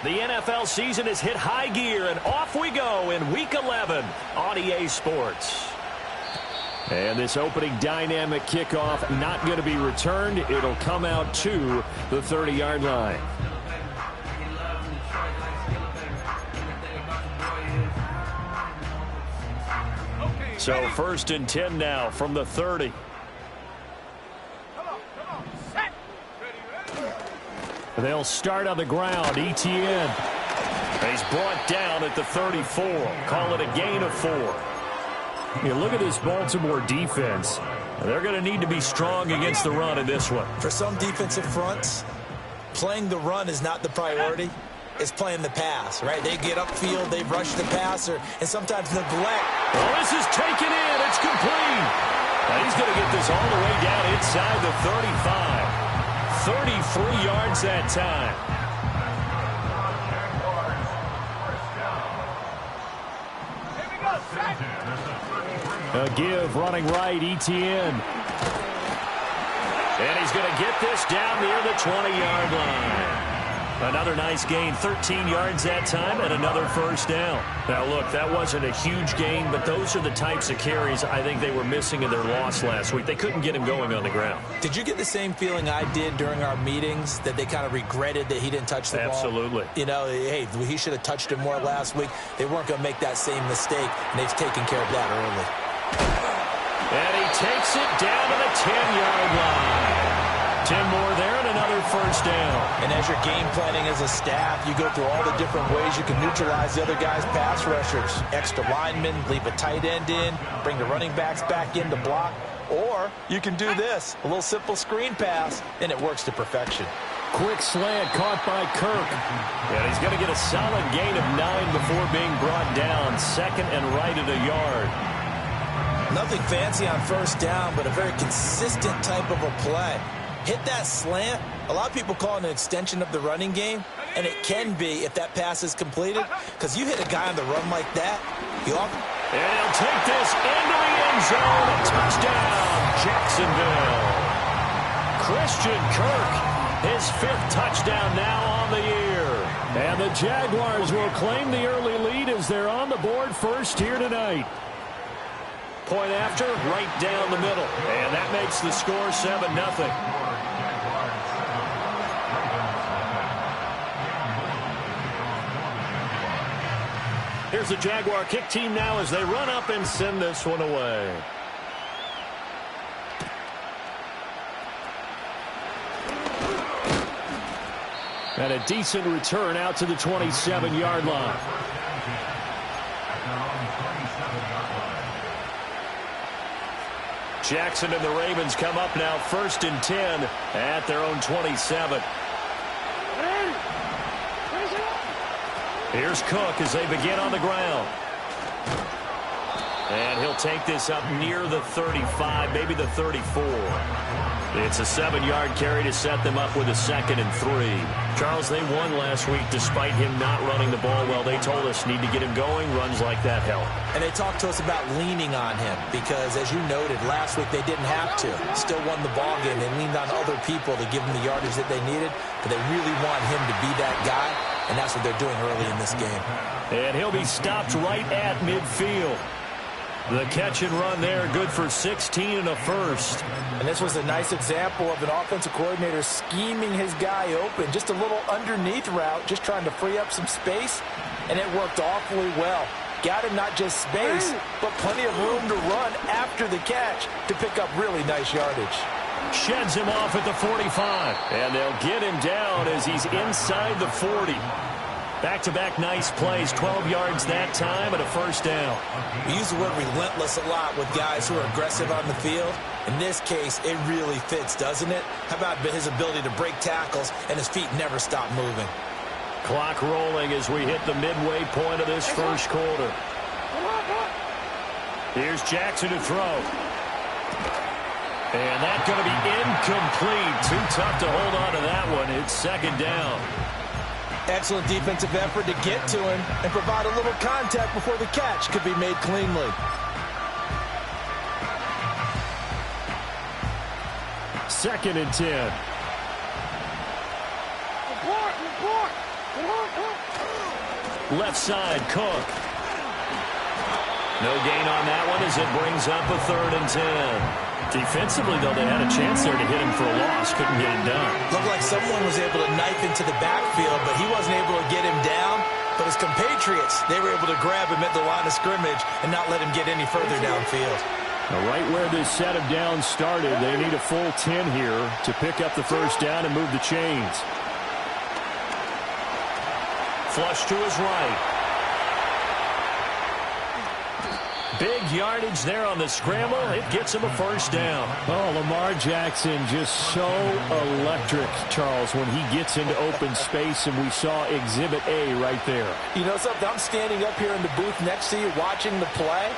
The NFL season has hit high gear, and off we go in Week 11 on EA Sports. And this opening dynamic kickoff not going to be returned. It'll come out to the 30-yard line. So 1st and 10 now from the 30. They'll start on the ground. Etienne. He's brought down at the 34. Call it a gain of 4. You look at this Baltimore defense. They're going to need to be strong against the run in this one. For some defensive fronts, playing the run is not the priority. It's playing the pass, right? They get upfield, they rush the passer, and sometimes neglect. Well, this is taken in. It's complete. Now he's going to get this all the way down inside the 35. 33 yards that time. A give running right, Etienne. And he's going to get this down near the 20-yard line. Another nice gain, 13 yards that time, and another first down. Now, look, that wasn't a huge gain, but those are the types of carries I think they were missing in their loss last week. They couldn't get him going on the ground. Did you get the same feeling I did during our meetings, that they kind of regretted that he didn't touch the ball? Absolutely. You know, hey, he should have touched it more last week. They weren't going to make that same mistake, and they've taken care of that early. And he takes it down to the 10-yard line. 10 more there and another first down. And as you're game planning as a staff, you go through all the different ways you can neutralize the other guy's pass rushers. Extra linemen, leave a tight end in, bring the running backs back in to block. Or you can do this, a little simple screen pass, and it works to perfection. Quick slant caught by Kirk. And he's going to get a solid gain of 9 before being brought down. 2nd and right at a yard. Nothing fancy on first down, but a very consistent type of a play. Hit that slant. A lot of people call it an extension of the running game, and it can be if that pass is completed, because you hit a guy on the run like that, and he'll take this into the end zone. A touchdown, Jacksonville. Christian Kirk, his 5th touchdown now on the year. And the Jaguars will claim the early lead as they're on the board first here tonight. Point after, right down the middle. And that makes the score 7-0. Here's the Jaguar kick team now as they run up and send this one away. And a decent return out to the 27-yard line. Jackson and the Ravens come up now 1st and 10 at their own 27. Here's Cook as they begin on the ground. And he'll take this up near the 35, maybe the 34. It's a 7-yard carry to set them up with a 2nd and 3. Charles, they won last week despite him not running the ball well. They told us need to get him going. Runs like that help. And they talked to us about leaning on him because, as you noted, last week they didn't have to. Still won the ball game. They leaned on other people to give them the yardage that they needed, but they really want him to be that guy, and that's what they're doing early in this game. And he'll be stopped right at midfield. The catch and run there, good for 16 and a first. And this was a nice example of an offensive coordinator scheming his guy open. Just a little underneath route, just trying to free up some space, and it worked awfully well. Got him not just space, but plenty of room to run after the catch to pick up really nice yardage. Sheds him off at the 45, and they'll get him down as he's inside the 40. Back-to-back nice plays, 12 yards that time and a first down. We use the word relentless a lot with guys who are aggressive on the field. In this case, it really fits, doesn't it? How about his ability to break tackles and his feet never stop moving? Clock rolling as we hit the midway point of this first quarter. Here's Jackson to throw. And that Incomplete. Too tough to hold on to that one. It's second down. Excellent defensive effort to get to him and provide a little contact before the catch could be made cleanly. Second and 10. Left side, Cook. No gain on that one as it brings up a third and 10. Defensively, though, they had a chance there to hit him for a loss. Couldn't get it done. Looked like someone was able to knife into the backfield, but he wasn't able to get him down. But his compatriots, they were able to grab him at the line of scrimmage and not let him get any further downfield. Now, right where this set of downs started, they need a full 10 here to pick up the first down and move the chains. Flush to his right. Big yardage there on the scramble. It gets him a first down. Oh, Lamar Jackson just so electric, Charles, when he gets into open space, and we saw Exhibit A right there. You know something? I'm standing up here in the booth next to you watching the play.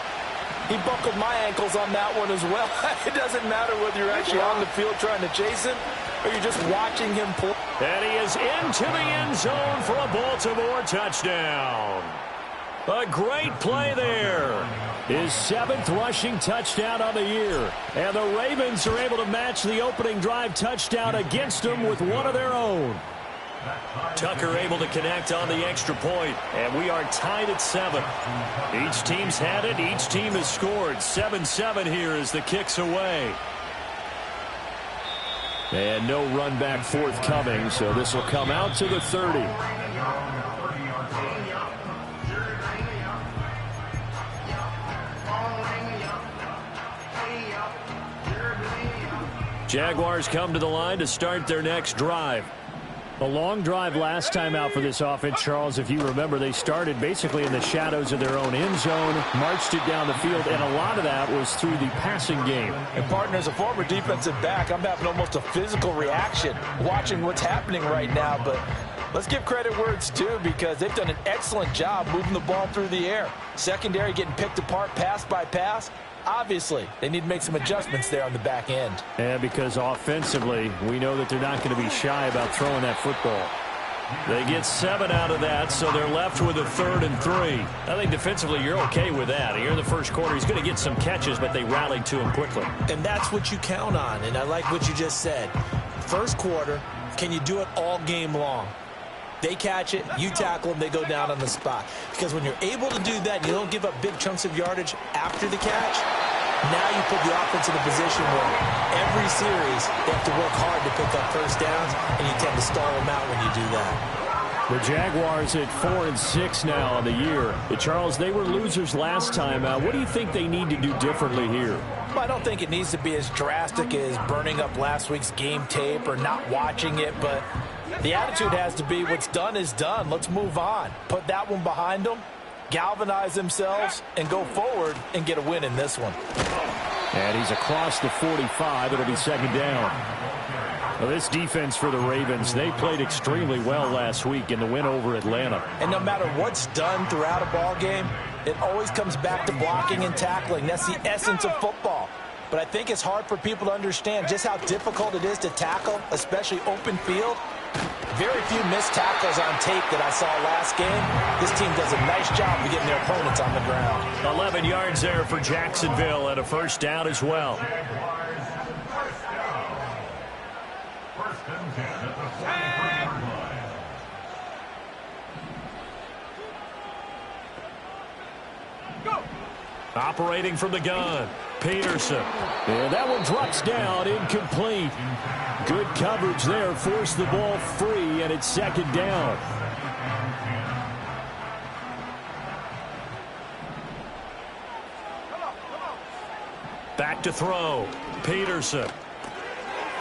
He buckled my ankles on that one as well. It doesn't matter whether you're actually on the field trying to chase him or you're just watching him play. And he is into the end zone for a Baltimore touchdown. A great play there. His 7th rushing touchdown on the year. And the Ravens are able to match the opening drive touchdown against them with one of their own. Tucker able to connect on the extra point, and we are tied at 7. Each team's had it. Each team has scored. 7-7 here as the kick's away. And no run back forthcoming, so this will come out to the 30. Jaguars come to the line to start their next drive. A long drive last time out for this offense, Charles. If you remember, they started basically in the shadows of their own end zone, marched it down the field, and a lot of that was through the passing game. And, partner, as a former defensive back, I'm having almost a physical reaction watching what's happening right now. But let's give credit where it's due, because they've done an excellent job moving the ball through the air. Secondary getting picked apart pass by pass. Obviously, they need to make some adjustments there on the back end. And because offensively, we know that they're not going to be shy about throwing that football. They get 7 out of that, so they're left with a 3rd and 3. I think defensively you're okay with that. Here in the first quarter, he's going to get some catches, but they rallied to him quickly. And that's what you count on, and I like what you just said. First quarter, can you do it all game long? They catch it, you tackle them, they go down on the spot. Because when you're able to do that, and you don't give up big chunks of yardage after the catch, now you put the offense in a position where every series they have to work hard to pick up first downs, and you tend to stall them out when you do that. The Jaguars at 4-6 now on the year. Charles, they were losers last time out. What do you think they need to do differently here? Well, I don't think it needs to be as drastic as burning up last week's game tape or not watching it, but the attitude has to be what's done is done. Let's move on. Put that one behind them, galvanize themselves, and go forward and get a win in this one. And he's across the 45. It'll be second down. Well, this defense for the Ravens, they played extremely well last week in the win over Atlanta. And no matter what's done throughout a ball game, it always comes back to blocking and tackling. That's the essence of football. But I think it's hard for people to understand just how difficult it is to tackle, especially open field. Very few missed tackles on tape that I saw last game. This team does a nice job of getting their opponents on the ground. 11 yards there for Jacksonville and a first down as well. Operating from the gun, Peterson. And that one drops down, incomplete. Good coverage there, forced the ball free, and it's second down. Back to throw, Peterson.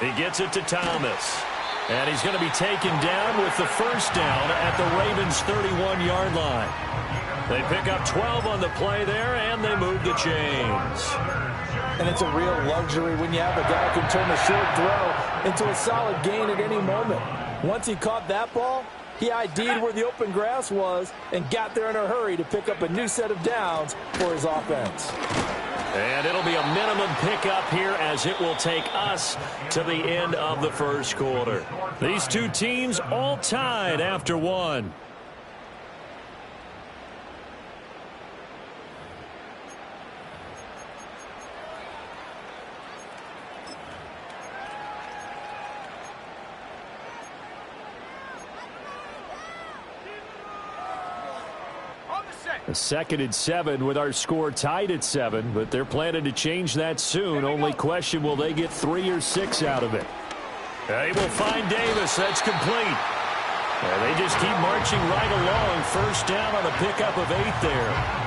He gets it to Thomas. And he's going to be taken down with the first down at the Ravens' 31-yard line. They pick up 12 on the play there, and they move the chains. And it's a real luxury when you have a guy who can turn a short throw into a solid gain at any moment. Once he caught that ball, he ID'd where the open grass was and got there in a hurry to pick up a new set of downs for his offense. And it'll be a minimum pickup here as it will take us to the end of the first quarter. These two teams all tied after one. A 2nd and 7 with our score tied at 7, but they're planning to change that soon. Only question, will they get 3 or 6 out of it? They will find Davis. That's complete. And they just keep marching right along. First down on a pickup of 8 there.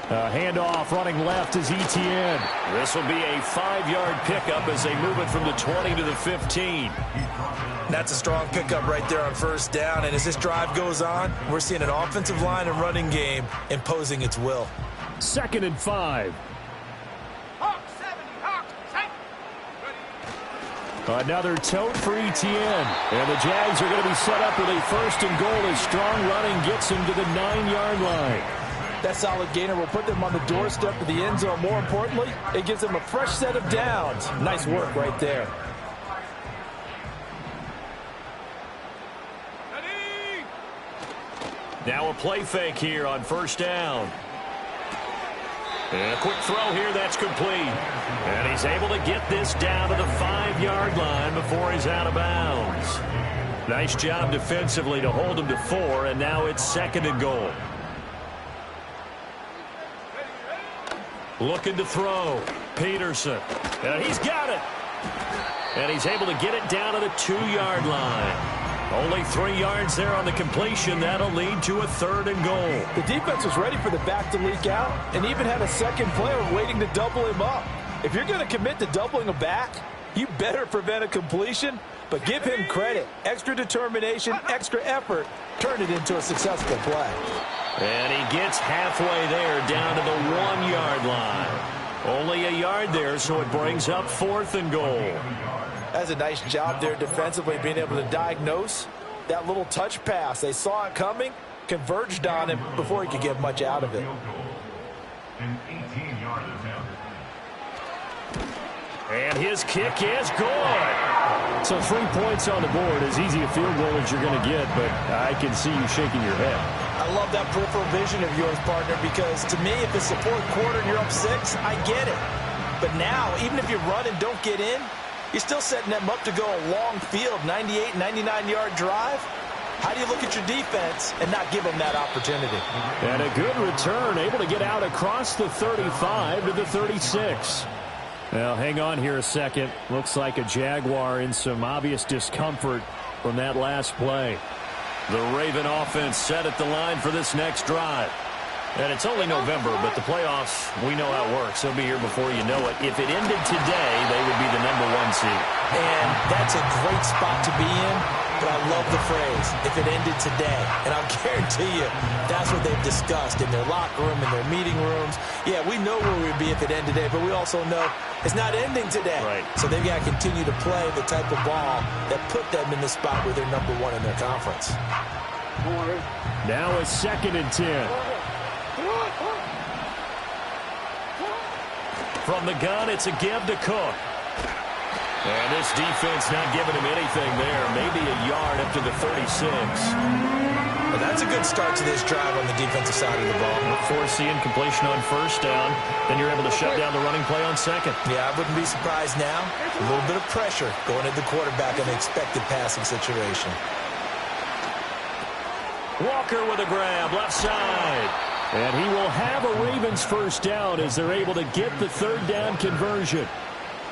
A handoff running left is Etienne. This will be a 5-yard pickup as they move it from the 20 to the 15. That's a strong pickup right there on first down. And as this drive goes on, we're seeing an offensive line and running game imposing its will. 2nd and 5. Another tote for Etienne. And the Jags are going to be set up with a 1st and goal as strong running gets them to the 9-yard line. That solid gainer will put them on the doorstep of the end zone. More importantly, it gives them a fresh set of downs. Nice work right there. Now a play fake here on first down. And a quick throw here, that's complete. And he's able to get this down to the 5-yard line before he's out of bounds. Nice job defensively to hold him to 4, and now it's 2nd and goal. Looking to throw. Peterson. And he's got it. And he's able to get it down to the 2-yard line. Only 3 yards there on the completion. That'll lead to a 3rd and goal. The defense was ready for the back to leak out and even had a second player waiting to double him up. If you're going to commit to doubling a back, you better prevent a completion, but give him credit. Extra determination, extra effort, turned it into a successful play. And he gets halfway there down to the 1-yard line. Only a yard there, so it brings up 4th and goal. That's a nice job there defensively, being able to diagnose that little touch pass. They saw it coming, converged on him before he could get much out of it. And his kick is good. So 3 points on the board, as easy a field goal as you're going to get, but I can see you shaking your head. I love that peripheral vision of yours, partner, because to me, if it's the 4th quarter and you're up 6, I get it. But now, even if you run and don't get in, you're still setting them up to go a long field, 98, 99-yard drive. How do you look at your defense and not give them that opportunity? And a good return, able to get out across the 35 to the 36. Now, hang on here a second. Looks like a Jaguar in some obvious discomfort from that last play. The Raven offense set at the line for this next drive. And it's only November, but the playoffs, we know how it works. They'll be here before you know it. If it ended today, they would be the #1 seed. And that's a great spot to be in, but I love the phrase, if it ended today. And I'll guarantee you, that's what they've discussed in their locker room, in their meeting rooms. Yeah, we know where we'd be if it ended today, but we also know it's not ending today. Right. So they've got to continue to play the type of ball that put them in the spot where they're #1 in their conference. Now it's 2nd and 10. From the gun, it's a give to Cook. And this defense not giving him anything there. Maybe a yard up to the 36. Well, that's a good start to this drive on the defensive side of the ball. Forcing completion on first down. Then you're able to shut down the running play on 2nd. Yeah, I wouldn't be surprised now. A little bit of pressure going at the quarterback in the expected passing situation. Walker with a grab, left side. And he will have a Ravens first down as they're able to get the 3rd down conversion.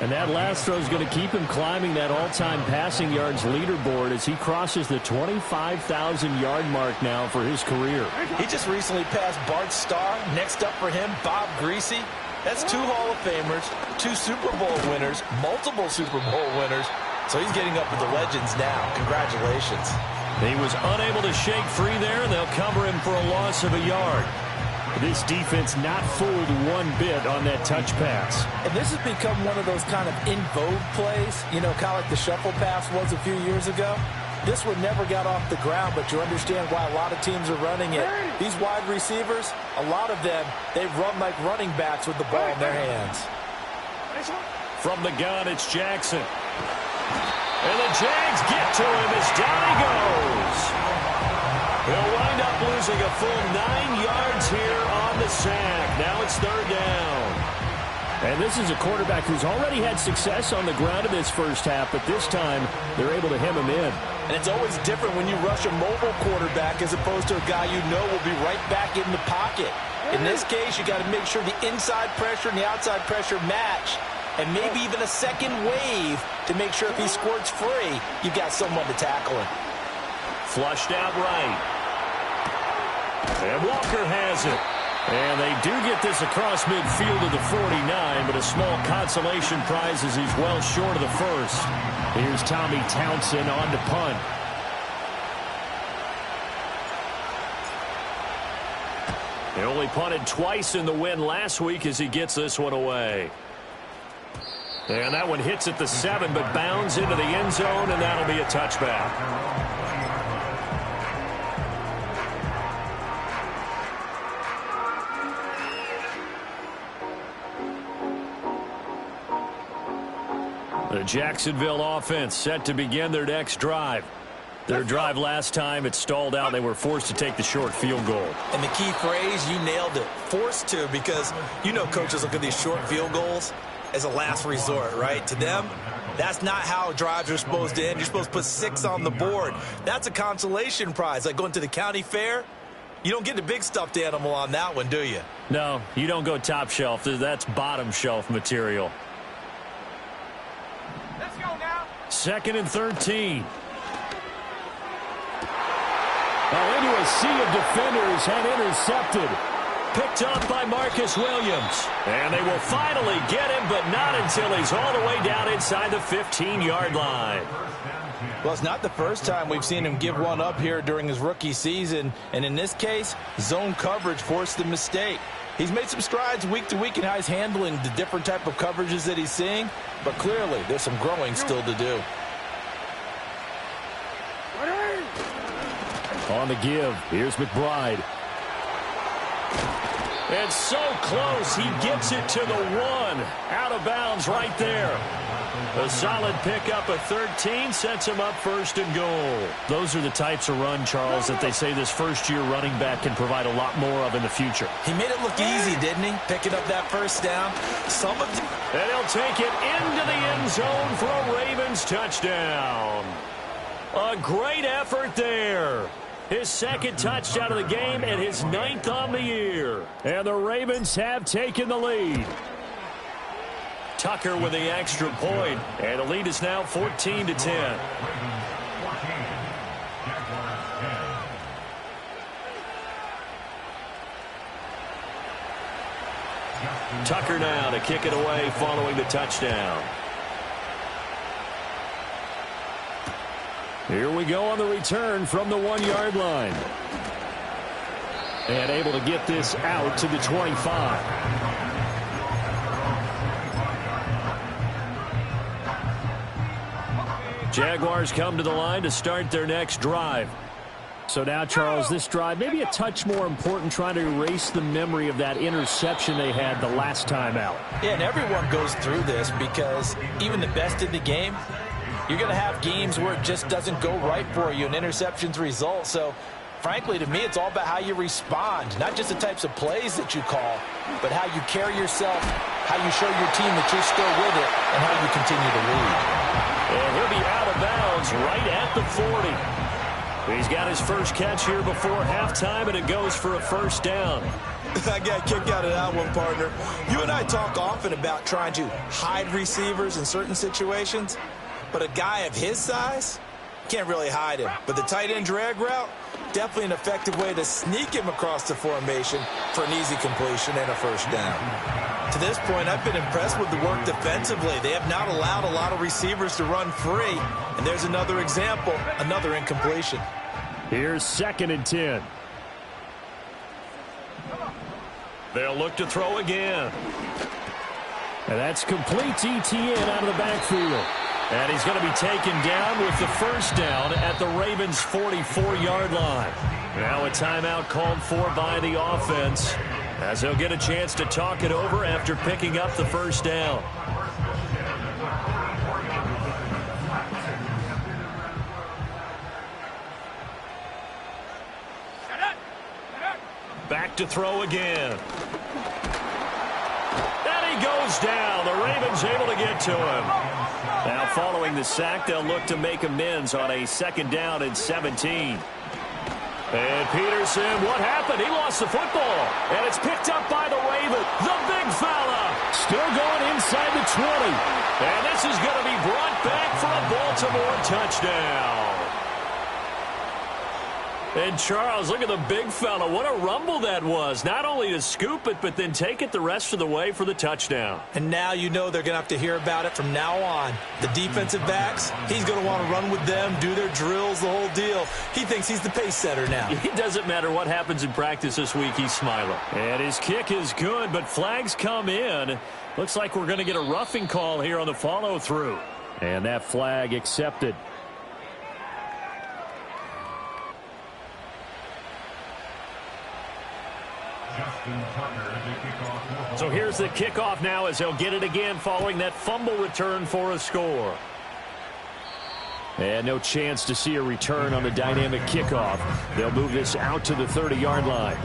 And that last throw is going to keep him climbing that all-time passing yards leaderboard as he crosses the 25,000-yard mark now for his career. He just recently passed Bart Starr. Next up for him, Bob Greasy. That's 2 Hall of Famers, 2 Super Bowl winners, multiple Super Bowl winners. So he's getting up with the legends now. Congratulations. He was unable to shake free there, and they'll cover him for a loss of a yard. This defense not fooled one bit on that touch pass. And this has become one of those kind of in vogue plays, you know, kind of like the shuffle pass was a few years ago. This one never got off the ground, but you understand why a lot of teams are running it. These wide receivers, a lot of them, they run like running backs with the ball in their hands. From the gun, it's Jackson. And the Jags get to him as down he goes. He'll wind up losing a full 9 yards here on the sack. Now it's third down. And this is a quarterback who's already had success on the ground in this first half, but this time they're able to hem him in. And it's always different when you rush a mobile quarterback as opposed to a guy you know will be right back in the pocket. In this case, you got to make sure the inside pressure and the outside pressure match, and maybe even a second wave to make sure if he squirts free, you've got someone to tackle him. Flushed out right. And Walker has it. And they do get this across midfield to the 49, but a small consolation prize as he's well short of the first. Here's Tommy Townsend on to punt. He only punted twice in the win last week as he gets this one away. And that one hits at the 7, but bounds into the end zone, and that'll be a touchback. The Jacksonville offense set to begin their next drive. Their drive last time, it stalled out. They were forced to take the short field goal. And the key phrase, you nailed it, forced to, because you know coaches look at these short field goals as a last resort, right? To them, that's not how drives are supposed to end. You're supposed to put 6 on the board. That's a consolation prize, like going to the county fair. You don't get the big stuffed animal on that one, do you? No, you don't go top shelf. That's bottom shelf material. Second and 13. Now into a sea of defenders and intercepted. Picked up by Marcus Williams. And they will finally get him, but not until he's all the way down inside the 15-yard line. Well, it's not the first time we've seen him give one up here during his rookie season. And in this case, zone coverage forced the mistake. He's made some strides week to week in how he's handling the different type of coverages that he's seeing, but clearly there's some growing still to do. On the give, here's McBride. It's so close, he gets it to the 1. Out of bounds right there. A solid pickup of 13 sets him up first and goal. Those are the types of run, Charles, that they say this first-year running back can provide a lot more of in the future. He made it look easy, didn't he? Picking up that first down. And he'll take it into the end zone for a Ravens touchdown. A great effort there. His second touchdown of the game and his 9th on the year. And the Ravens have taken the lead. Tucker with the extra point, and the lead is now 14-10. Tucker now to kick it away following the touchdown. Here we go on the return from the 1-yard line. And able to get this out to the 25. Jaguars come to the line to start their next drive. So now, Charles, this drive maybe a touch more important, trying to erase the memory of that interception they had the last time out. Yeah, and everyone goes through this because even the best in the game, you're going to have games where it just doesn't go right for you, and interceptions result. So, frankly, to me, it's all about how you respond, not just the types of plays that you call, but how you carry yourself, how you show your team that you're still with it, and how you continue to lead. And he'll be out of bounds right at the 40. He's got his first catch here before halftime, and it goes for a first down. I got kicked out of that one, partner. You and I talk often about trying to hide receivers in certain situations, but a guy of his size can't really hide him. But the tight end drag route, definitely an effective way to sneak him across the formation for an easy completion and a first down. To this point, I've been impressed with the work defensively. They have not allowed a lot of receivers to run free. And there's another example, another incompletion. Here's 2nd and 10. They'll look to throw again. And that's complete. ETN out of the backfield. And he's going to be taken down with the first down at the Ravens' 44-yard line. Now a timeout called for by the offense, as they'll get a chance to talk it over after picking up the first down. Back to throw again. And he goes down. The Ravens able to get to him. Now following the sack, they'll look to make amends on a second down and 17. And Peterson, what happened? He lost the football. And it's picked up by the Raven. The big fella. Still going inside the 20. And this is going to be brought back for a Baltimore touchdown. And Charles, look at the big fella. What a rumble that was. Not only to scoop it, but then take it the rest of the way for the touchdown. And now you know they're going to have to hear about it from now on. The defensive backs, he's going to want to run with them, do their drills, the whole deal. He thinks he's the pace setter now. It doesn't matter what happens in practice this week, he's smiling. And his kick is good, but flags come in. Looks like we're going to get a roughing call here on the follow-through. And that flag accepted. So here's the kickoff now as they'll get it again following that fumble return for a score. And no chance to see a return on the dynamic kickoff. They'll move this out to the 30-yard line.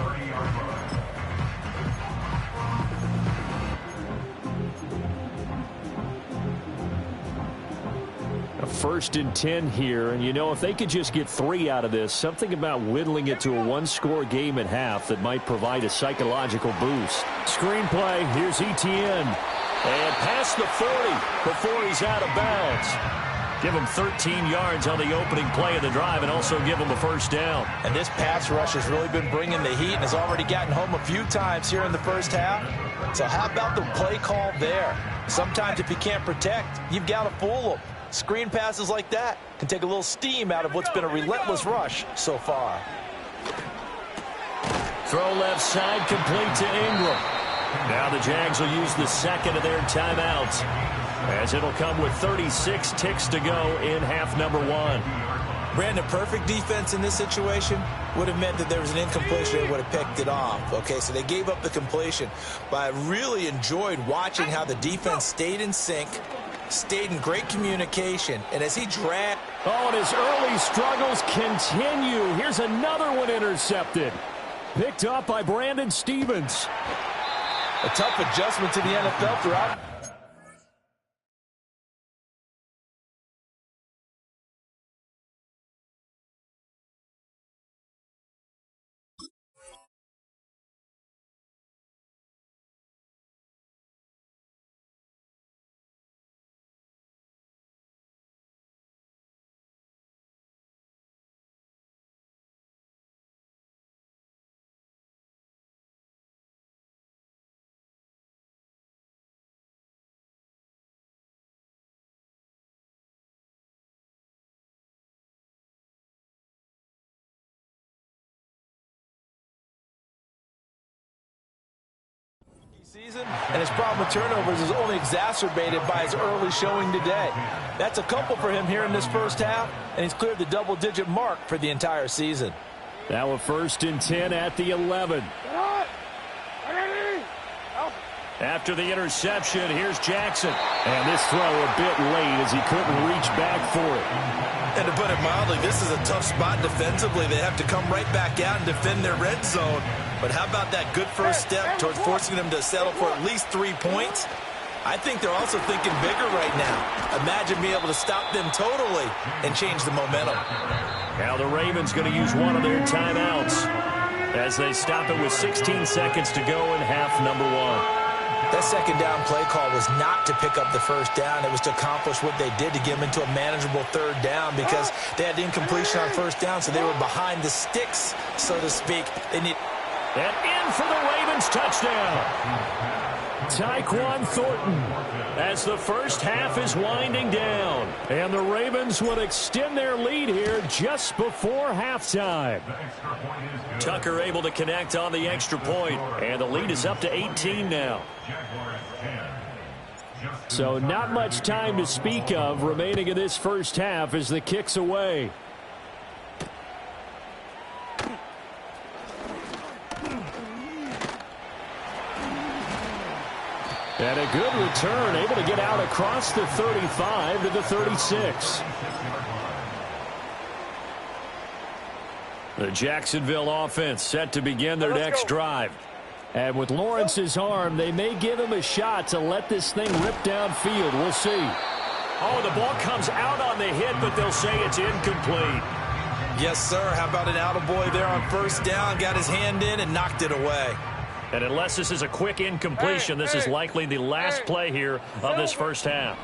A 1st and 10 here, and you know, if they could just get 3 out of this, something about whittling it to a one-score game at half that might provide a psychological boost. Screenplay, here's Etienne. And past the 40 before he's out of bounds. Give him 13 yards on the opening play of the drive and also give him a first down. And this pass rush has really been bringing the heat and has already gotten home a few times here in the first half. So how about the play call there? Sometimes if you can't protect, you've got to fool them. Screen passes like that can take a little steam out of what's been a relentless rush so far. Throw left side, complete to Ingram. Now the Jags will use the second of their timeouts, as it'll come with 36 ticks to go in half number 1. Brandon, perfect defense in this situation would have meant that there was an incompletion. They would have picked it off. Okay, so they gave up the completion. But I really enjoyed watching how the defense stayed in sync, stayed in great communication, and as he dragged... Oh, and his early struggles continue. Here's another one intercepted. Picked up by Brandon Stephens. A tough adjustment to the NFL throughout. Season, and his problem with turnovers is only exacerbated by his early showing today. That's a couple for him here in this first half, and he's cleared the double-digit mark for the entire season. Now a 1st and 10 at the 11. After the interception, here's Jackson. And this throw a bit late as he couldn't reach back for it. And to put it mildly, this is a tough spot defensively. They have to come right back out and defend their red zone. But how about that good first step towards forcing them to settle for at least 3 points? I think they're also thinking bigger right now. Imagine being able to stop them totally and change the momentum. Now the Ravens going to use one of their timeouts as they stop it with 16 seconds to go in half number 1. That second down play call was not to pick up the first down. It was to accomplish what they did to get them into a manageable 3rd down because they had incompletion on first down, so they were behind the sticks, so to speak. They need... And in for the Ravens touchdown. Tyquan Thornton as the first half is winding down. And the Ravens would extend their lead here just before halftime. Tucker able to connect on the extra point. And the lead is up to 18 now. So not much time to speak of remaining in this first half as the kick's away. And a good return, able to get out across the 35 to the 36. The Jacksonville offense set to begin their next drive. And with Lawrence's arm, they may give him a shot to let this thing rip downfield. We'll see. Oh, the ball comes out on the hit, but they'll say it's incomplete. Yes, sir. How about an attaboy there on first down? Got his hand in and knocked it away. And unless this is a quick incompletion, this is likely the last play here of this first half.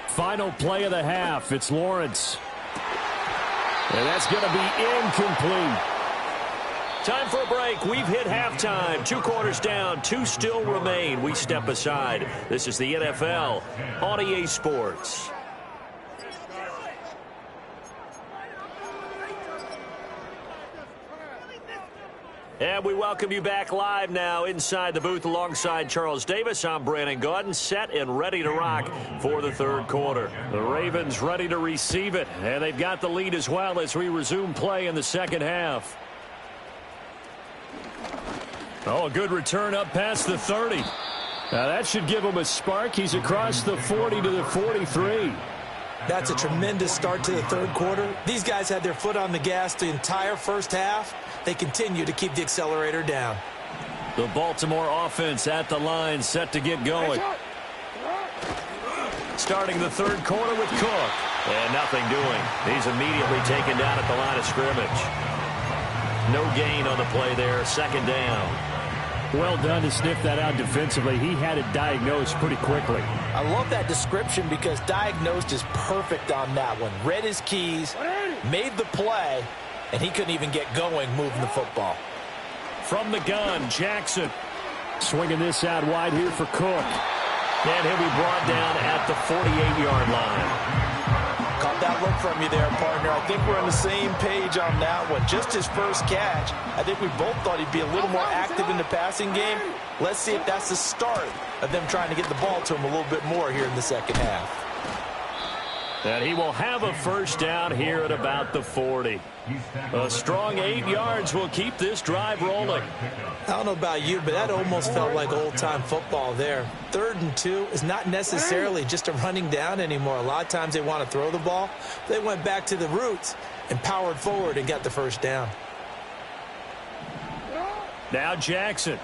Final play of the half. It's Lawrence. And that's going to be incomplete. Time for a break. We've hit halftime. 2 quarters down. 2 still remain. We step aside. This is the NFL on EA Sports. And we welcome you back live now inside the booth alongside Charles Davis. I'm Brandon Gaudin, set and ready to rock for the third quarter. The Ravens ready to receive it, and they've got the lead as well as we resume play in the second half. Oh, a good return up past the 30. Now that should give him a spark. He's across the 40 to the 43. That's a tremendous start to the third quarter. These guys had their foot on the gas the entire first half. They continue to keep the accelerator down. The Baltimore offense at the line, set to get going. Starting the third quarter with Cook. And nothing doing. He's immediately taken down at the line of scrimmage. No gain on the play there. Second down. Well done to sniff that out defensively. He had it diagnosed pretty quickly. I love that description because diagnosed is perfect on that one. Read his keys, made the play, and he couldn't even get going moving the football. From the gun, Jackson. Swinging this out wide here for Cook. And he'll be brought down at the 48-yard line. Caught that look from you there, partner. I think we're on the same page on that one. Just his first catch. I think we both thought he'd be a little more active in the passing game. Let's see if that's the start of them trying to get the ball to him a little bit more here in the second half. And he will have a first down here at about the 40. A strong 8 yards will keep this drive rolling. I don't know about you, but that almost felt like old-time football there. 3rd and 2 is not necessarily just a running down anymore. A lot of times they want to throw the ball. They went back to the roots and powered forward and got the first down. Now Jackson.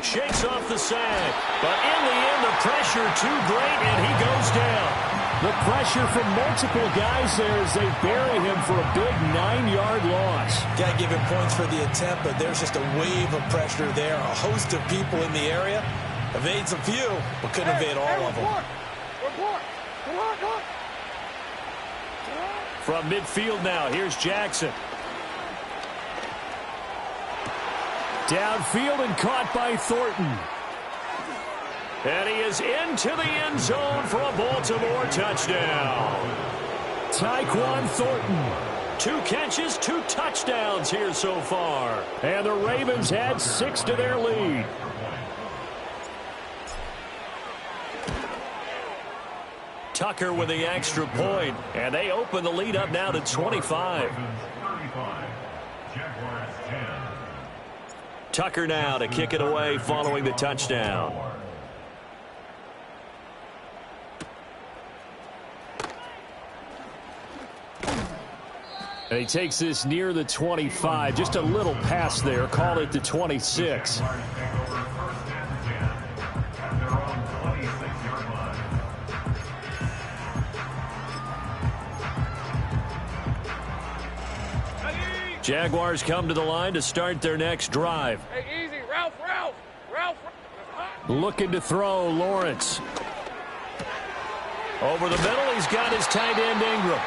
Shakes off the sack. But in the end, the pressure too great, and he goes down. The pressure from multiple guys there as they bury him for a big 9-yard loss. Got to give him points for the attempt, but there's just a wave of pressure there. A host of people in the area. Evades a few, but couldn't evade all of them. From midfield now, here's Jackson. Downfield and caught by Thornton. And he is into the end zone for a Baltimore touchdown. Tyquan Thornton. 2 catches, 2 touchdowns here so far. And the Ravens add 6 to their lead. Tucker with the extra point. And they open the lead up now to 25. Tucker now to kick it away following the touchdown. And he takes this near the 25. Just a little pass there. Call it the 26. Jaguars come to the line to start their next drive. Hey, easy. Ralph. Looking to throw, Lawrence. Over the middle, he's got his tight end Ingram.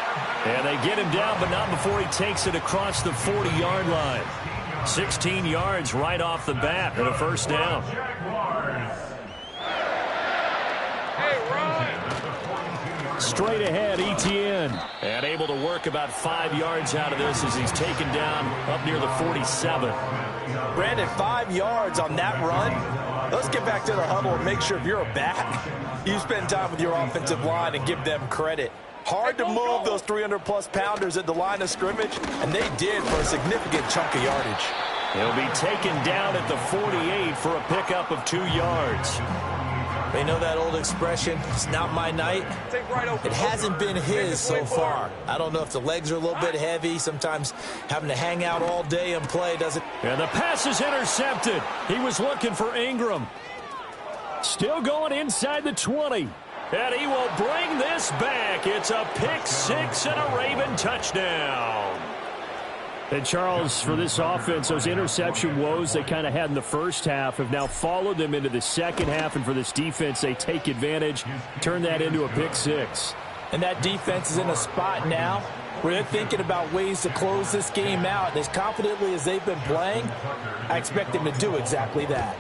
And they get him down, but not before he takes it across the 40-yard line. 16 yards right off the bat and a first down. Hey, run. Straight ahead, Etienne. And able to work about 5 yards out of this as he's taken down up near the 47. Brandon, 5 yards on that run. Let's get back to the huddle and make sure if you're a back, you spend time with your offensive line and give them credit. Hard to move those 300-plus pounders at the line of scrimmage, and they did for a significant chunk of yardage. He'll be taken down at the 48 for a pickup of 2 yards. They know that old expression, it's not my night. It hasn't been his so far. I don't know if the legs are a little bit heavy. Sometimes having to hang out all day and play doesn't. And the pass is intercepted. He was looking for Ingram. Still going inside the 20. And he will bring this back. It's a pick six and a Raven touchdown. And Charles, for this offense, those interception woes they kind of had in the first half have now followed them into the second half. And for this defense, they take advantage, turn that into a pick six. And that defense is in a spot now where they're thinking about ways to close this game out. And as confidently as they've been playing, I expect them to do exactly that.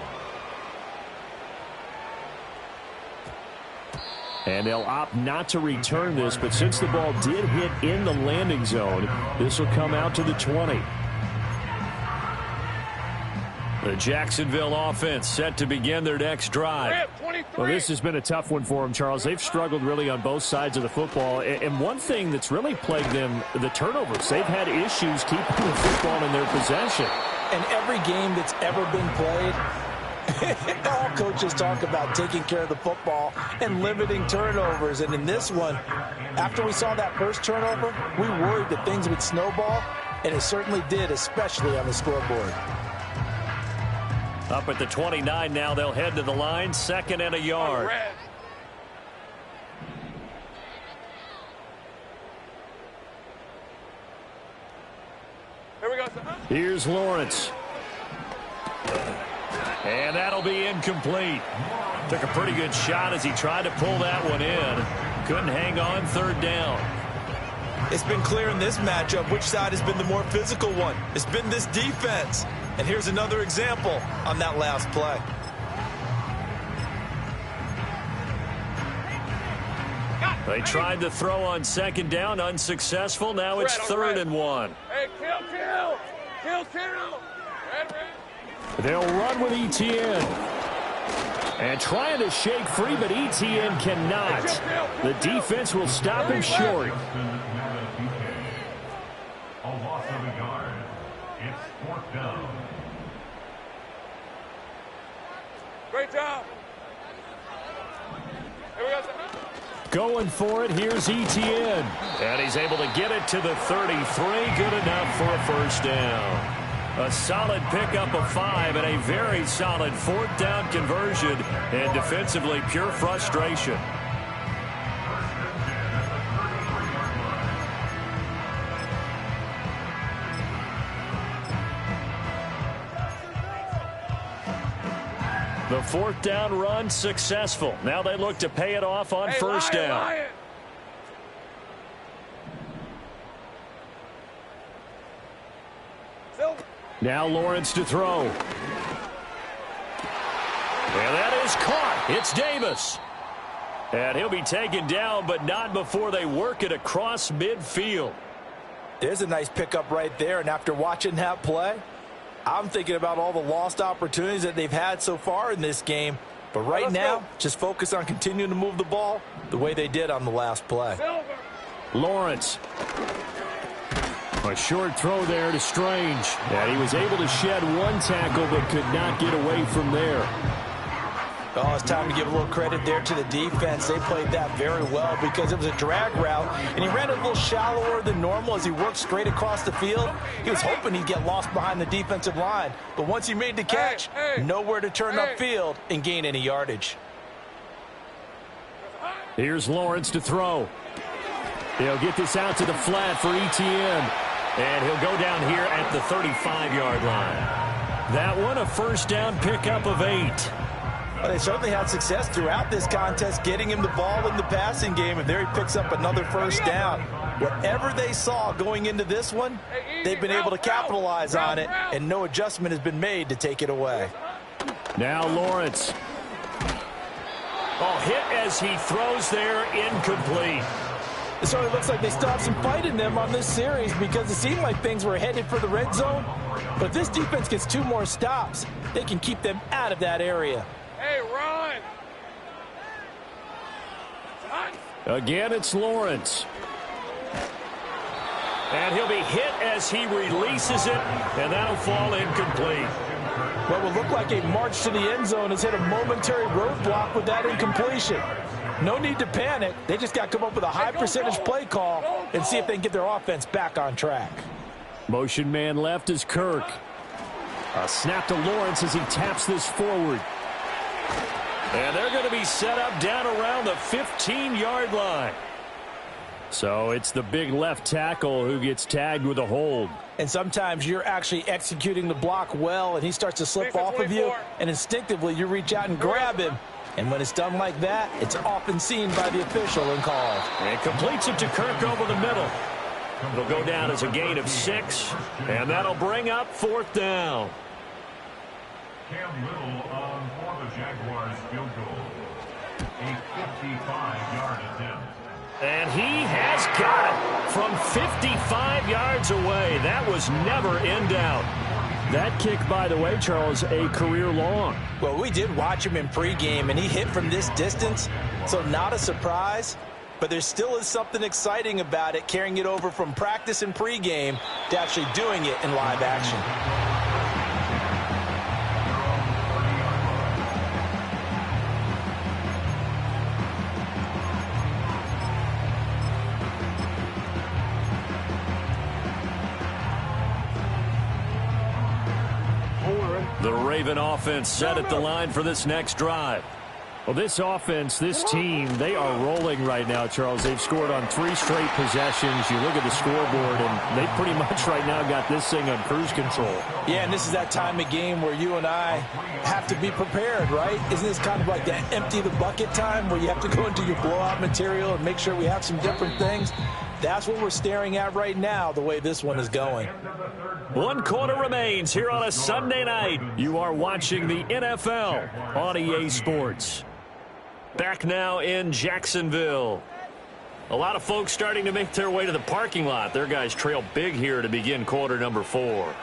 And they'll opt not to return this, but since the ball did hit in the landing zone, this will come out to the 20. The Jacksonville offense set to begin their next drive. Well, this has been a tough one for them, Charles. They've struggled really on both sides of the football. And one thing that's really plagued them, the turnovers. They've had issues keeping the football in their possession. And every game that's ever been played, all coaches talk about taking care of the football and limiting turnovers. And in this one, after we saw that first turnover, we worried that things would snowball, and it certainly did, especially on the scoreboard. Up at the 29 now, they'll head to the line, 2nd and a yard. Here we go. Here's Lawrence. And that'll be incomplete. Took a pretty good shot as he tried to pull that one in. Couldn't hang on, 3rd down. It's been clear in this matchup which side has been the more physical one. It's been this defense. And here's another example on that last play. They tried to throw on 2nd down, unsuccessful. Now it's 3rd and 1. Hey, kill. Red. They'll run with Etienne. And trying to shake free, but Etienne cannot. The defense will stop him short. A loss of a yard. It's 4th down. Great job. Here we go. Going for it, here's Etienne. And he's able to get it to the 33. Good enough for a 1st down. A solid pickup of 5 and a very solid 4th down conversion. And defensively, pure frustration. The 4th down run successful. Now they look to pay it off on 1st down. Lion. Now Lawrence to throw. And that is caught. It's Davis. And he'll be taken down, but not before they work it across midfield. There's a nice pickup right there, and after watching that play, I'm thinking about all the lost opportunities that they've had so far in this game. But right now, just focus on continuing to move the ball the way they did on the last play. Lawrence. A short throw there to Strange. And he was able to shed one tackle but could not get away from there. Oh, it's time to give a little credit there to the defense. They played that very well because it was a drag route, and he ran it a little shallower than normal as he worked straight across the field. He was hoping he'd get lost behind the defensive line, but once he made the catch, nowhere to turn upfield and gain any yardage. Here's Lawrence to throw. He'll get this out to the flat for Etienne. And he'll go down here at the 35-yard line. That one, a 1st down pickup of 8. Well, they certainly had success throughout this contest getting him the ball in the passing game, and there he picks up another 1st down. Whatever they saw going into this one, they've been able to capitalize on it, and no adjustment has been made to take it away. Now Lawrence. Oh, hit as he throws there, incomplete. It certainly looks like they still have some fight in them on this series because it seemed like things were headed for the red zone. But if this defense gets 2 more stops, they can keep them out of that area. Hey, run! Again, it's Lawrence. And he'll be hit as he releases it, and that'll fall incomplete. What will look like a march to the end zone has hit a momentary roadblock with that incompletion. No need to panic. They just got to come up with a high percentage play call and see if they can get their offense back on track. Motion man left is Kirk. A snap to Lawrence as he taps this forward. And they're going to be set up down around the 15-yard line. So it's the big left tackle who gets tagged with a hold. And sometimes you're actually executing the block well, and he starts to slip off of you, and instinctively you reach out and grab him. And when it's done like that, it's often seen by the official and called. And completes it to Kirk over the middle. It'll go down as a gain of 6, and that'll bring up 4th down. Cam Little on for the Jaguars field goal. A 55-yard attempt. And he has got it from 55 yards away. That was never in doubt. That kick, by the way, Charles, a career long. Well, we did watch him in pregame, and he hit from this distance, so not a surprise. But there still is something exciting about it, carrying it over from practice and pregame to actually doing it in live action. The Raven offense set at the line for this next drive. Well, this offense, this team, they are rolling right now, Charles. They've scored on 3 straight possessions. You look at the scoreboard, and they pretty much right now got this thing on cruise control. Yeah, and this is that time of game where you and I have to be prepared, right? Isn't this kind of like that empty the bucket time where you have to go into your blowout material and make sure we have some different things? That's what we're staring at right now, the way this one is going. 1 quarter remains here on a Sunday night. You are watching the NFL on EA Sports. Back now in Jacksonville. A lot of folks starting to make their way to the parking lot. Their guys trail big here to begin quarter number 4.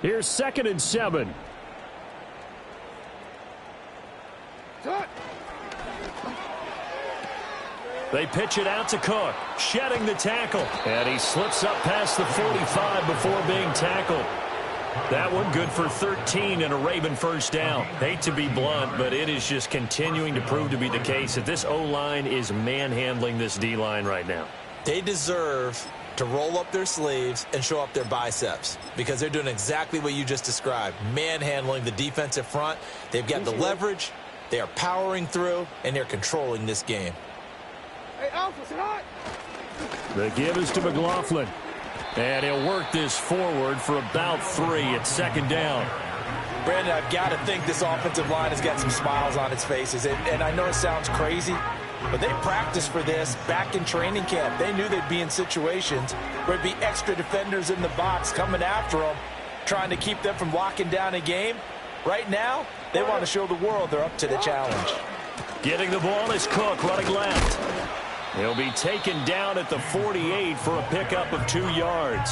Here's 2nd and 7. They pitch it out to Cook, shedding the tackle. And he slips up past the 45 before being tackled. That one good for 13 and a Raven first down. Hate to be blunt, but it is just continuing to prove to be the case that this O-line is manhandling this D-line right now. They deserve to roll up their sleeves and show up their biceps because they're doing exactly what you just described, manhandling the defensive front. They've got the leverage, they are powering through, and they're controlling this game. Hey, Alpha, sit hot. The give is to McLaughlin. And he'll work this forward for about 3 at 2nd down. Brandon, I've got to think this offensive line has got some smiles on its faces. And I know it sounds crazy, but they practiced for this back in training camp. They knew they'd be in situations where there'd be extra defenders in the box coming after them, trying to keep them from locking down a game. Right now, they want to show the world they're up to the challenge. Getting the ball is Cook running left. He'll be taken down at the 48 for a pickup of 2 yards.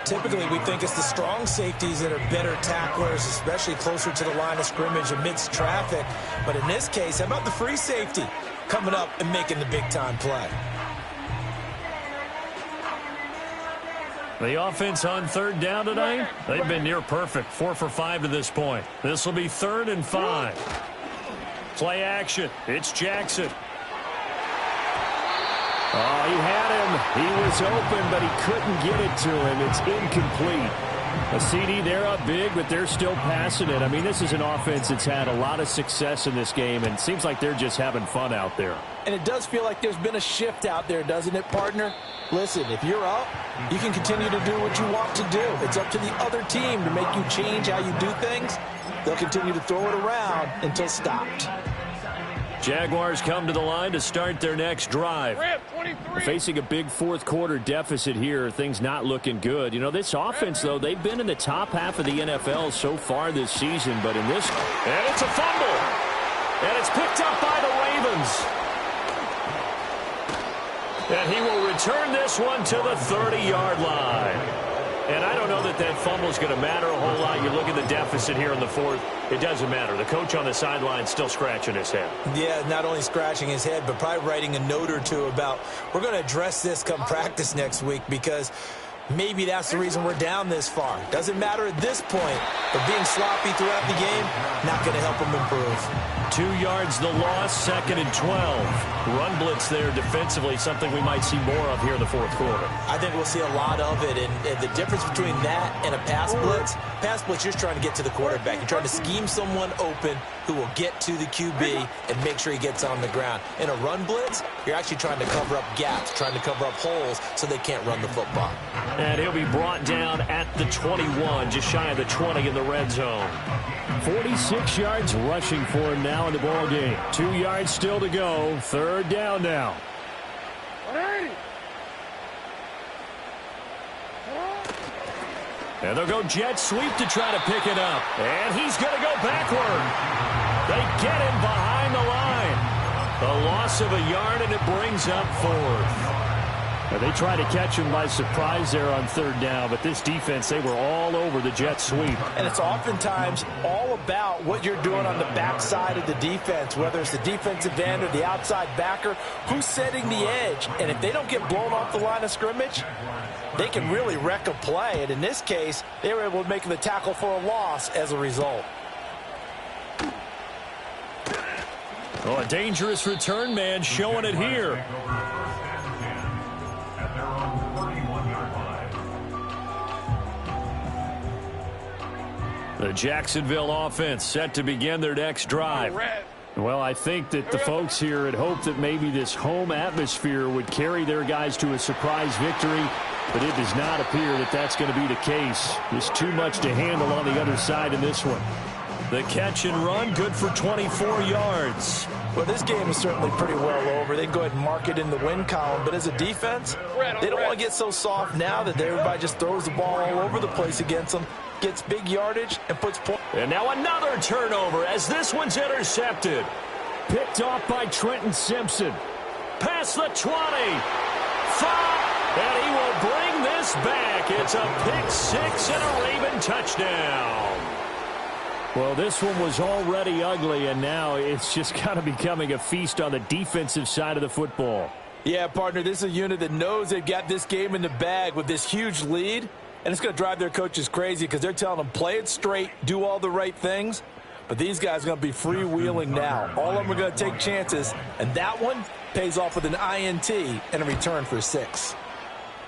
Typically, we think it's the strong safeties that are better tacklers, especially closer to the line of scrimmage amidst traffic. But in this case, how about the free safety coming up and making the big-time play? The offense on 3rd down tonight, they've been near perfect, 4 for 5 to this point. This will be 3rd and 5. Play action. It's Jackson. Oh, he had him. He was open, but he couldn't get it to him. It's incomplete. A CD, they're up big, but they're still passing it. I mean, this is an offense that's had a lot of success in this game, and it seems like they're just having fun out there. And it does feel like there's been a shift out there, doesn't it, partner? Listen, if you're up, you can continue to do what you want to do. It's up to the other team to make you change how you do things. They'll continue to throw it around until stopped. Jaguars come to the line to start their next drive. Facing a big fourth-quarter deficit here, things not looking good. You know, this offense, though, they've been in the top half of the NFL so far this season, but in this... And it's a fumble! And it's picked up by the Ravens. And he will return this one to the 30-yard line. And I don't know that that fumble is going to matter a whole lot. You look at the deficit here in the fourth. It doesn't matter. The coach on the sideline still scratching his head. Yeah, not only scratching his head, but probably writing a note or two about, we're going to address this come practice next week, because maybe that's the reason we're down this far. Doesn't matter at this point, but being sloppy throughout the game, not going to help them improve. 2 yards the loss, 2nd and 12. Run blitz there defensively, something we might see more of here in the fourth quarter. I think we'll see a lot of it, and the difference between that and a pass blitz, you're just trying to get to the quarterback. You're trying to scheme someone open who will get to the QB and make sure he gets on the ground. In a run blitz, you're actually trying to cover up gaps, trying to cover up holes so they can't run the football. And he'll be brought down at the 21, just shy of the 20 in the red zone. 46 yards rushing for him now in the ball game. 2 yards still to go. Third down now. And they'll go jet sweep to try to pick it up. And he's going to go backward. They get him behind the line. The loss of a yard, and it brings up fourth. Now they try to catch him by surprise there on third down, but this defense, they were all over the jet sweep. And it's oftentimes all about what you're doing on the backside of the defense, whether it's the defensive end or the outside backer, who's setting the edge. And if they don't get blown off the line of scrimmage, they can really wreck a play. And in this case, they were able to make the tackle for a loss as a result. Oh, a dangerous return man showing it here. The Jacksonville offense set to begin their next drive. Well, I think that the folks here had hoped that maybe this home atmosphere would carry their guys to a surprise victory, but it does not appear that that's going to be the case. There's too much to handle on the other side in this one. The catch and run, good for 24 yards. Well, this game is certainly pretty well over. They can go ahead and mark it in the win column, but as a defense, they don't want to get so soft now that everybody just throws the ball all over the place against them, gets big yardage, and puts points. And now another turnover as this one's intercepted. Picked off by Trenton Simpson. Past the 20. 5. And he will bring this back. It's a pick six and a Raven touchdown. Well, this one was already ugly, and now it's just kind of becoming a feast on the defensive side of the football. Yeah, partner, this is a unit that knows they've got this game in the bag with this huge lead, and it's going to drive their coaches crazy because they're telling them, play it straight, do all the right things. But these guys are going to be freewheeling now. All of them are going to take chances, and that one pays off with an INT and a return for 6.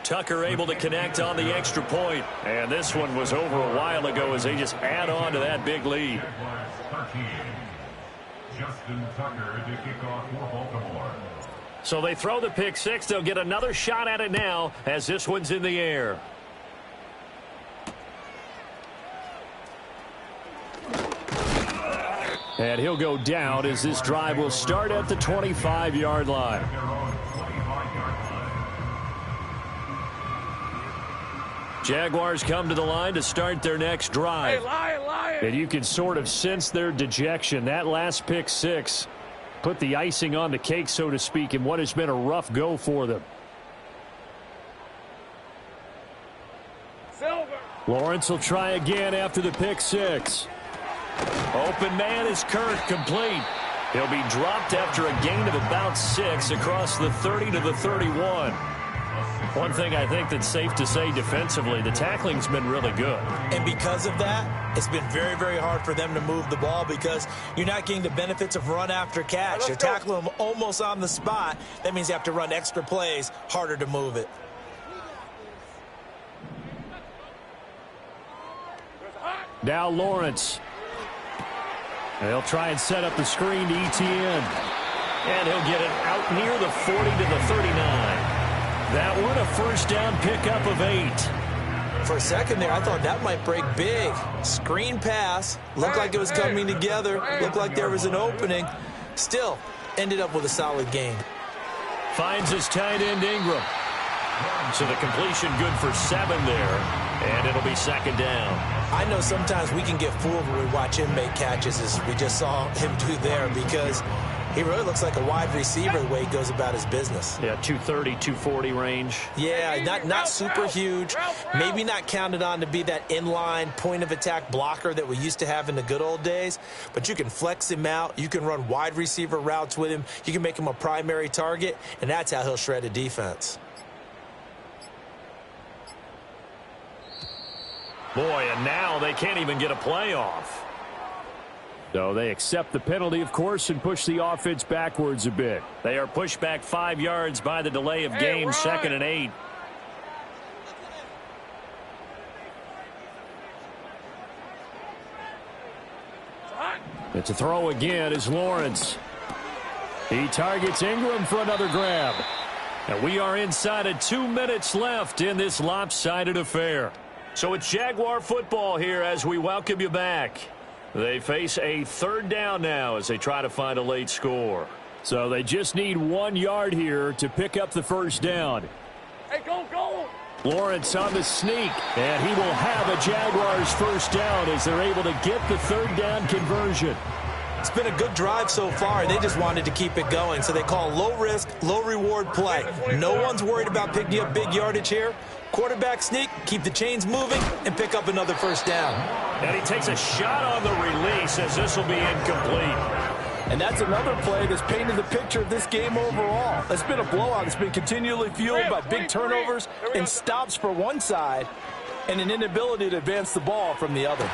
Tucker able to connect on the extra point. And this one was over a while ago as they just add on to that big lead. Justin Tucker to kick off for Baltimore. So they throw the pick six. They'll get another shot at it now as this one's in the air. And he'll go down as this drive will start at the 25-yard line. Jaguars come to the line to start their next drive. Hey, lion. And you can sort of sense their dejection. That last pick six put the icing on the cake, so to speak, in what has been a rough go for them. Silver. Lawrence will try again after the pick six. Open man is Kirk, complete. He'll be dropped after a gain of about 6 across the 30 to the 31. One thing I think that's safe to say defensively, the tackling's been really good. And because of that, it's been very, very hard for them to move the ball because you're not getting the benefits of run after catch. You're tackling them almost on the spot. That means you have to run extra plays, harder to move it. Now Lawrence. They'll try and set up the screen to Etienne. And he'll get it out near the 40 to the 39. That one a first down pickup of 8. For a second there, I thought that might break big. Screen pass. Looked like it was coming together. Looked like there was an opening. Still, ended up with a solid gain. Finds his tight end Ingram. So the completion good for 7 there. And it'll be second down. I know sometimes we can get fooled when we watch him make catches, as we just saw him do there, because he really looks like a wide receiver the way he goes about his business. Yeah, 230, 240 range. Yeah, not super huge. Maybe not counted on to be that inline point-of-attack blocker that we used to have in the good old days. But you can flex him out. You can run wide receiver routes with him. You can make him a primary target, and that's how he'll shred a defense. Boy, and now they can't even get a playoff. So they accept the penalty, of course, and push the offense backwards a bit. They are pushed back 5 yards by the delay of game, second and 8. It's a throw again is Lawrence. He targets Ingram for another grab. And we are inside of 2 minutes left in this lopsided affair. So it's Jaguar football here as we welcome you back. They face a third down now as they try to find a late score. So they just need 1 yard here to pick up the first down. Hey, go, go. Lawrence on the sneak, and he will have a Jaguars first down as they're able to get the third down conversion. It's been a good drive so far. They just wanted to keep it going, so they call low-risk, low-reward play. No one's worried about picking up big yardage here. Quarterback sneak, keep the chains moving, and pick up another first down. And he takes a shot on the release as this will be incomplete. And that's another play that's painted the picture of this game overall. It's been a blowout. It's been continually fueled by big turnovers and stops for one side and an inability to advance the ball from the other.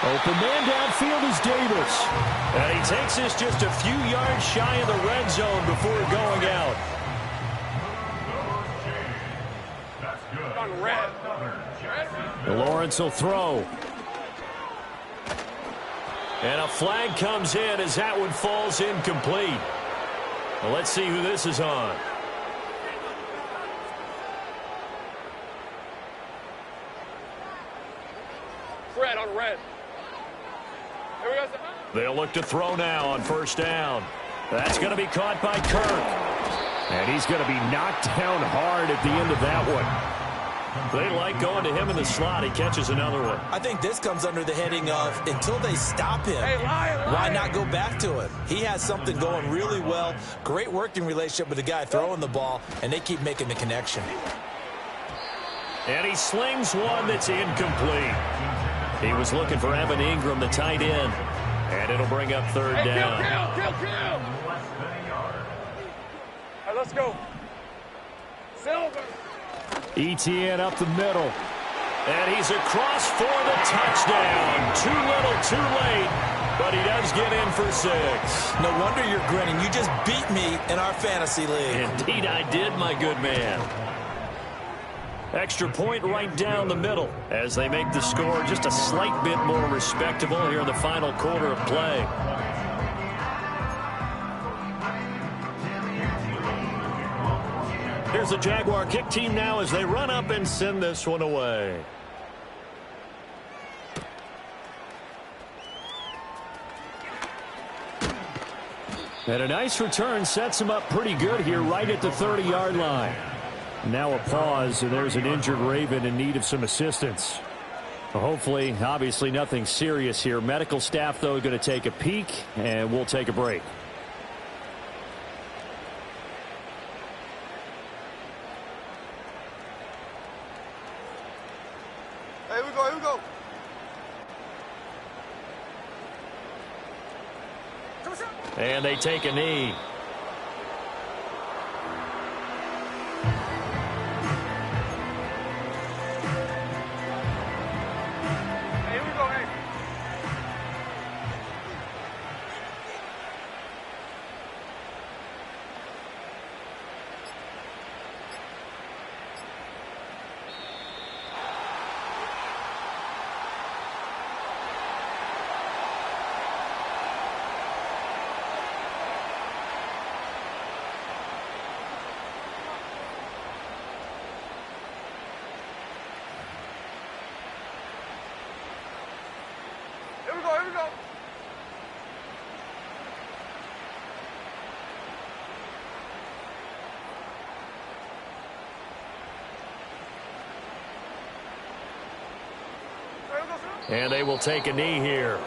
Open man downfield is Davis. And he takes this just a few yards shy of the red zone before going out. On red. Lawrence will throw. And a flag comes in as that one falls incomplete. Well, let's see who this is on. Red on red. Here we go. They'll look to throw now on first down. That's going to be caught by Kirk. And he's going to be knocked down hard at the end of that one. They like going to him in the slot. He catches another one. I think this comes under the heading of until they stop him, why not go back to it? He has something going really well. Great working relationship with the guy throwing the ball, and they keep making the connection. And he slings one that's incomplete. He was looking for Evan Ingram, the tight end. And it'll bring up third down. Kill. Hey, let's go. Silver. ETN up the middle. And he's across for the touchdown. Too little, too late. But he does get in for 6. No wonder you're grinning. You just beat me in our fantasy league. Indeed I did, my good man. Extra point right down the middle as they make the score just a slight bit more respectable here in the final quarter of play. Here's the Jaguar kick team now as they run up and send this one away. And a nice return sets him up pretty good here right at the 30-yard line. Now a pause, and there's an injured Raven in need of some assistance. Hopefully, obviously nothing serious here. Medical staff, though, going to take a peek, and we'll take a break. Here we go. And they take a knee. And they will take a knee here.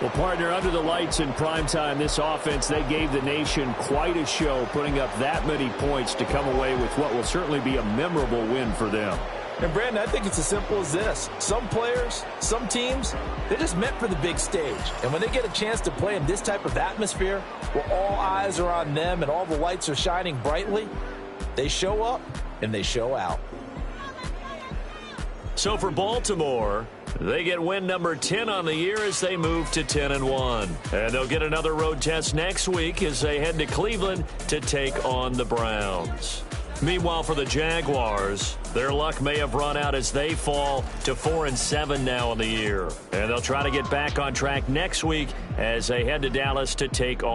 Well, partner, under the lights in primetime, this offense, they gave the nation quite a show, putting up that many points to come away with what will certainly be a memorable win for them. And, Brandon, I think it's as simple as this. Some players, some teams, they're just meant for the big stage. And when they get a chance to play in this type of atmosphere, where all eyes are on them and all the lights are shining brightly, they show up and they show out. So for Baltimore, they get win number 10 on the year as they move to 10-1. And they'll get another road test next week as they head to Cleveland to take on the Browns. Meanwhile, for the Jaguars, their luck may have run out as they fall to 4-7 now on the year. And they'll try to get back on track next week as they head to Dallas to take on